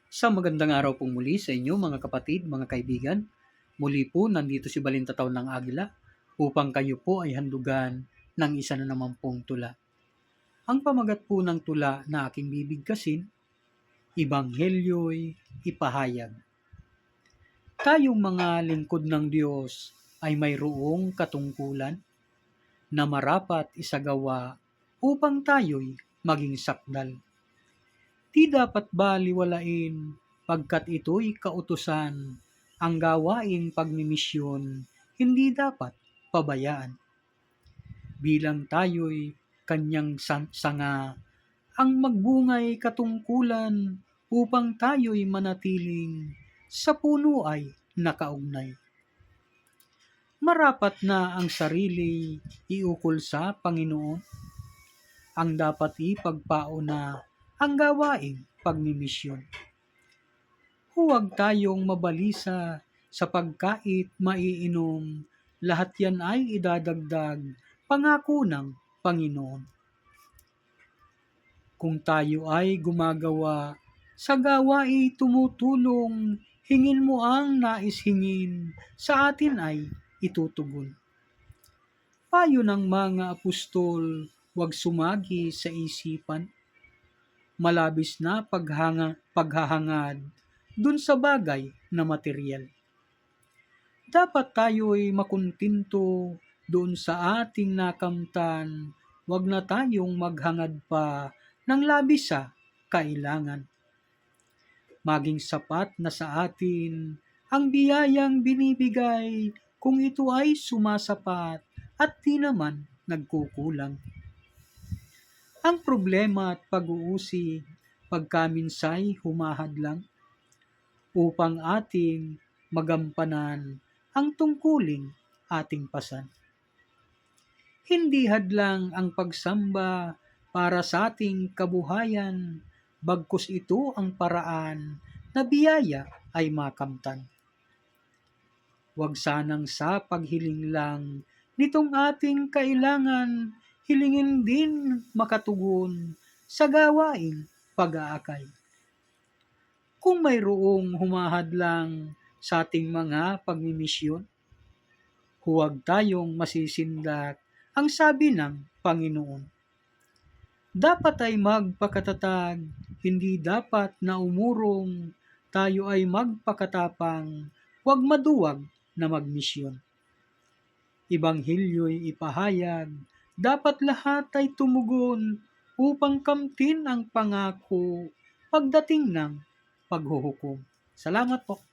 Sa magandang araw pong muli sa inyo mga kapatid, mga kaibigan. Muli po nandito si Balintataw ng Agila upang kayo po ay handugan ng isa na naman pong tula. Ang pamagat po ng tula na aking bibigkasin, Ibanghelyo'y ipahayag. Tayong mga lingkod ng Diyos ay mayroong katungkulan na marapat isagawa upang tayo'y maging sakdal. Di dapat baliwalain pagkat ito'y kautusan, ang gawaing pagmimisyon hindi dapat pabayaan. Bilang tayo'y kanyang sanga, ang magbungay katungkulan upang tayo'y manatiling sa puno ay nakaugnay. Marapat na ang sarili iukol sa Panginoon, ang dapat ipagpauna ang gawaing pagmimisyon. Huwag tayong mabalisa sa pagkait maiinom, lahat yan ay idadagdag pangako ng Panginoon. Kung tayo ay gumagawa sa gawain tumutulong, hingin mo ang nais hingin, sa atin ay itutugon. Payo ng mga apostol, huwag sumagi sa isipan, malabis na paghahangad dun sa bagay na material. Dapat tayo'y makuntinto doon sa ating nakamtan, wag na tayong maghangad pa ng labis sa kailangan. Maging sapat na sa atin ang biyayang binibigay kung ito ay sumasapat at di naman nagkukulang. Ang problema at pag-uusig pagkaminsay humahadlang upang ating magampanan ang tungkuling ating pasan. Hindi hadlang ang pagsamba para sa ating kabuhayan, bagkus ito ang paraan na biyaya ay makamtan. Huwag sanang sa paghiling lang nitong ating kailangan, hilingin din makatugon sa gawaing pag-aakay. Kung mayroong humahadlang sa ating mga pagmimisyon, huwag tayong masisindak ang sabi ng Panginoon. Dapat ay magpakatatag, hindi dapat na umurong, tayo ay magpakatapang, huwag maduwag na magmisyon. Ibanghelyo'y ipahayag, dapat lahat ay tumugon upang kamtin ang pangako pagdating ng paghuhukom. Salamat po.